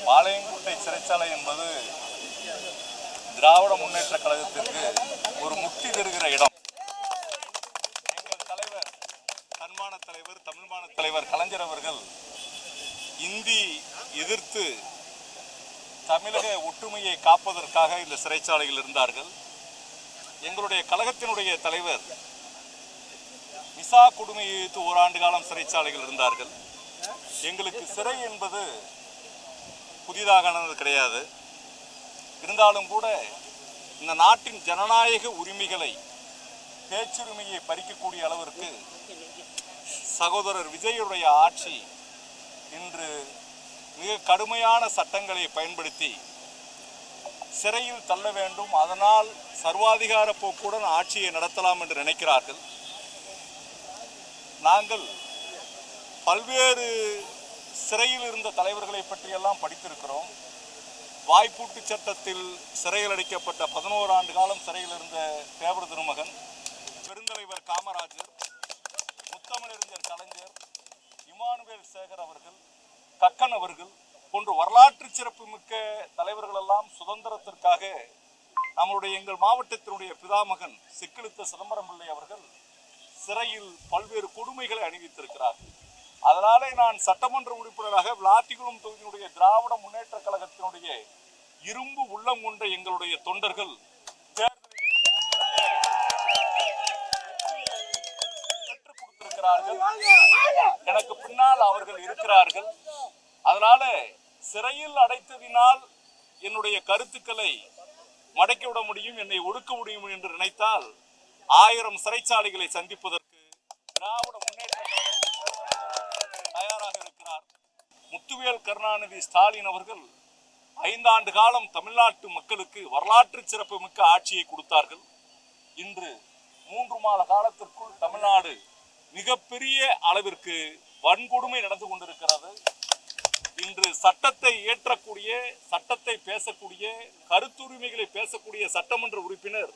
பாளையங்கோட்டை சிறைச்சாலை என்பது திராவிட முன்னேற்ற கழகத்திற்கு ஒரு முக்தி தருகிற இடம். எங்கள் தலைவர், தன்மான தலைவர், தமிழ்மான தலைவர் கலைஞர் அவர்கள் இந்தி எதிர்த்து தமிழக ஒற்றுமையை காப்பதற்காக இந்த சிறைச்சாலையில் இருந்தார்கள். எங்களுடைய கழகத்தினுடைய தலைவர் விசா கொடுமையை எதிர்த்து ஓராண்டு காலம் சிறைச்சாலையில் இருந்தார்கள். எங்களுக்கு சிறை என்பது புதிதாகானது கிடையாது. இருந்தாலும் கூட இந்த நாட்டின் ஜனநாயக உரிமைகளை, பேச்சுரிமையை பறிக்கக்கூடிய அளவிற்கு சகோதரர் விஜயுடைய ஆட்சி இன்று மிக கடுமையான சட்டங்களை பயன்படுத்தி சிறையில் தள்ள வேண்டும், அதனால் சர்வாதிகார போக்குடன் ஆட்சியை நடத்தலாம் என்று நினைக்கிறார்கள். நாங்கள் பல்வேறு சிறையில் இருந்த தலைவர்களை பற்றியெல்லாம் படித்திருக்கிறோம். வாய்ப்பூட்டு சட்டத்தில் சிறையில் அடைக்கப்பட்ட 11 ஆண்டு காலம் சிறையில் இருந்த தேவர் திருமகன், பெருந்தலைவர் காமராஜர், முத்தமிழறிஞர் கலைஞர், இமானுவேல் சேகர் அவர்கள், கக்கன் அவர்கள் போன்ற வரலாற்று சிறப்பு மிக்க தலைவர்கள் எல்லாம் சுதந்திரத்திற்காக நம்முடைய எங்கள் மாவட்டத்தினுடைய பிதாமகன் சிக்கிழுத்த சிதம்பரம் பிள்ளை அவர்கள் சிறையில் பல்வேறு கொடுமைகளை அணிவித்திருக்கிறார். அதனாலே நான் சட்டமன்ற உறுப்பினராக விளாத்திகுளம் தொகுதியினுடைய திராவிட முன்னேற்ற கழகத்தினுடைய இரும்பு உள்ளம் கொண்ட எங்களுடைய தொண்டர்கள் பெற்றுக் கொடுத்திருக்கிறார்கள். எனக்கு பின்னால் அவர்கள் இருக்கிறார்கள். அதனால சிறையில் அடைத்ததினால் என்னுடைய கருத்துக்களை மடக்கிவிட முடியும், என்னை ஒடுக்க முடியும் என்று நினைத்தால் 1000 சிறைச்சாலைகளை சந்திப்பதற்கு திராவிட முன்னேற்ற தயாராக இருக்கிறார். முத்துவேல் கருணாநிதி ஸ்டாலின் அவர்கள் 5 ஆண்டு காலம் தமிழ்நாட்டு மக்களுக்கு வரலாற்று சிறப்பு மிக்க ஆட்சியை கொடுத்தார்கள். இன்று 3 மாத காலத்திற்குள் தமிழ்நாடு மிகப்பெரிய அளவிற்கு வன்கொடுமை நடந்து கொண்டிருக்கிறது. இன்று சட்டத்தை இயற்றக்கூடிய, சட்டத்தை பேசக்கூடிய, கருத்துரிமைகளை பேசக்கூடிய சட்டமன்ற உறுப்பினர்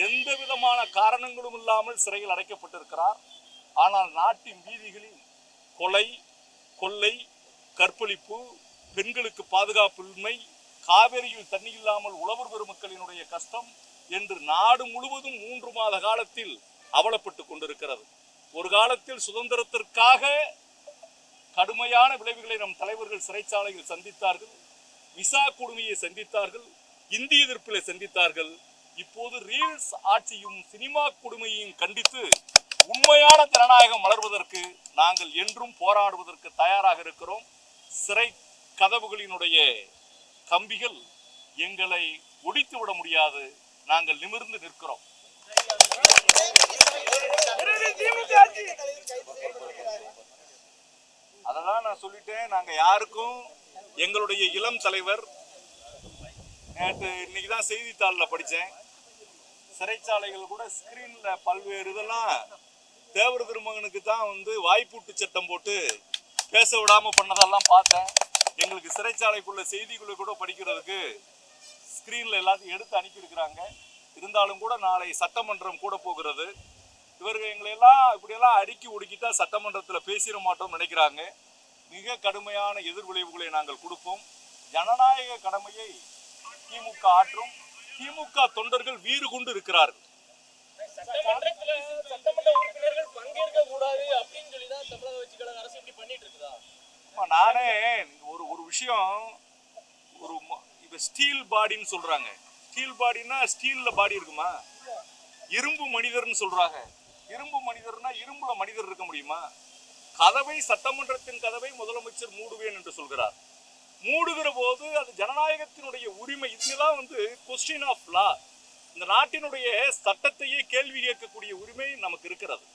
எந்த விதமான காரணங்களும் இல்லாமல் சிறையில் அடைக்கப்பட்டிருக்கிறார். ஆனால் நாட்டின் வீதிகளில் கொலை, கொள்ளை, கற்பழிப்பு, பெண்களுக்கு பாதுகாப்பின்மை, காவிரியில் தண்ணி இல்லாமல் உழவர் பெருமக்களினுடைய கஷ்டம் என்று நாடு முழுவதும் 3 மாத காலத்தில் அவலப்பட்டு கொண்டிருக்கிறது. ஒரு காலத்தில் சுதந்திரத்திற்காக கடுமையான விளைவுகளை நம் தலைவர்கள் சிறைச்சாலையில் சந்தித்தார்கள். விசா கொடுமையை சந்தித்தார்கள், இந்தி எதிர்ப்பிலை சந்தித்தார்கள். இப்போது ரீல்ஸ் ஆட்சியும் சினிமா கொடுமையையும் கண்டித்து உண்மையான ஜனநாயகம் மலர்வதற்கு நாங்கள் என்றும் போராடுவதற்கு தயாராக இருக்கிறோம். சிறை கதவுகளினுடைய கம்பிகள் எங்களை ஒடித்து விட முடியாது. நாங்கள் நிமிர்ந்து நிற்கிறோம். அததான் நான் சொல்லிட்டேன். நாங்க யாருக்கும் எங்களுடைய இளம் தலைவர், நேற்று இன்னைக்குதான் செய்தித்தாளில் படித்தேன், சிறைச்சாலைகள் கூட ஸ்கிரீன்ல பல்வேறு இதெல்லாம் தேவர் திருமகனுக்கு தான் வாய்ப்பூட்டு சட்டம் போட்டு பேச விடாம பண்ணதெல்லாம் பார்த்தேன். எங்களுக்கு சிறைச்சாலைக்குள்ள செய்திக்குள்ள கூட படிக்கிறதுக்கு ஸ்கிரீன்ல எல்லாத்தையும் எடுத்து அனுப்பியிருக்கிறாங்க. இருந்தாலும் கூட நாளை சட்டமன்றம் கூட போகிறது. இவர்கள் எங்களை எல்லாம் இப்படியெல்லாம் அடுக்கி ஒடுக்கிட்டா சட்டமன்றத்தில் பேசிட மாட்டோம்னு நினைக்கிறாங்க. மிக கடுமையான எதிர்விளைவுகளை நாங்கள் கொடுப்போம். ஜனநாயக கடமையை திமுக ஆற்றும். திமுக தொண்டர்கள் வீறு கொண்டு இருக்கிறார்கள். நானே ஒரு விஷயம், இப்ப ஸ்டீல் பாடின்னு சொல்றாங்க. ஸ்டீல் பாடினா ஸ்டீல்ல பாடி இருக்குமா? இரும்பு மனிதர்னு சொல்றாங்க. இரும்பு மனிதர்னா இரும்புல மனிதர் இருக்க முடியுமா? கதவை, சட்டமன்றத்தின் கதவை முதலமைச்சர் மூடுவேன் என்று சொல்கிறார். மூடுகிற போது அது ஜனநாயகத்தினுடைய உரிமை. இதுதான் கொஸ்டின் ஆஃப் லா. இந்த நாட்டினுடைய சட்டத்தையே கேள்வி கேட்கக்கூடிய உரிமை நமக்கு இருக்கிறது.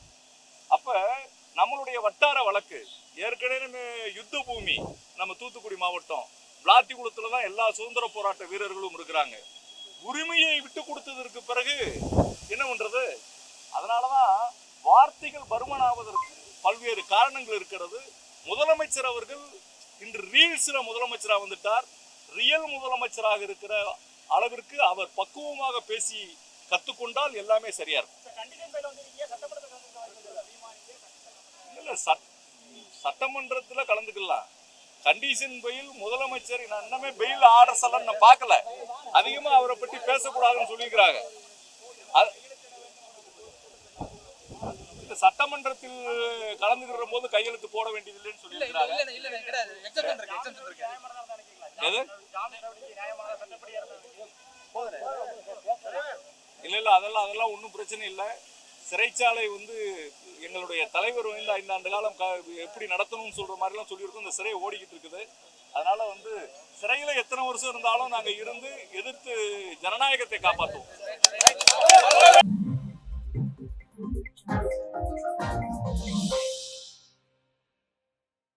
அப்ப நம்மளுடைய வட்டார வழக்கு ஏற்கனவே யுத்த பூமி நம்ம தூத்துக்குடி மாவட்டம் விளாத்திகுளத்துல தான் எல்லா சுதந்திர போராட்ட வீரர்களும் இருக்கிறாங்க. உரிமையை விட்டு கொடுத்ததற்கு பிறகு என்ன பண்றது? அதனாலதான் வார்த்தைகள் பருமனாவதற்கு பல்வேறு காரணங்கள் இருக்கிறது. முதலமைச்சர் அவர்கள் இன்று ரீல்ஸ்ல முதலமைச்சராக வந்துட்டார். ரியல் முதலமைச்சராக இருக்கிற அளவிற்கு அவர் பக்குவமாக பேசி கத்துக்கொண்டால் எல்லாமே சரியா இருக்கும். இல்ல, சட்டமன்றத்துல கலந்துக்கலாம். கண்டிஷன் பெயில் முதலமைச்சர் நான் இன்னமே பெயில் ஆர்டர்ஸ் எல்லாம் நான் பார்க்கல. அதிகமா அவரை பற்றி பேசக்கூடாதுன்னு சொல்லியிருக்கிறாங்க. இந்த சட்டமன்றத்தில் கலந்துகிற போது கையெழுத்து போட வேண்டியதில்லைன்னு சொல்லியிருக்கிறாங்க. இல்ல இல்ல அதெல்லாம் ஒன்றும் பிரச்சனை இல்லை. சிறைச்சாலை வந்து எங்களுடைய தலைவர் வந்து 5 ஆண்டு காலம் எப்படி நடத்தணும்னு சொல்ற மாதிரி எல்லாம் சொல்லியிருக்கோம். இந்த சிறை ஓடிக்கிட்டு இருக்குது. அதனால வந்து சிறையில எத்தனை வருஷம் இருந்தாலும் நாங்க இருந்து எதிர்த்து ஜனநாயகத்தை காப்பாற்றுவோம்.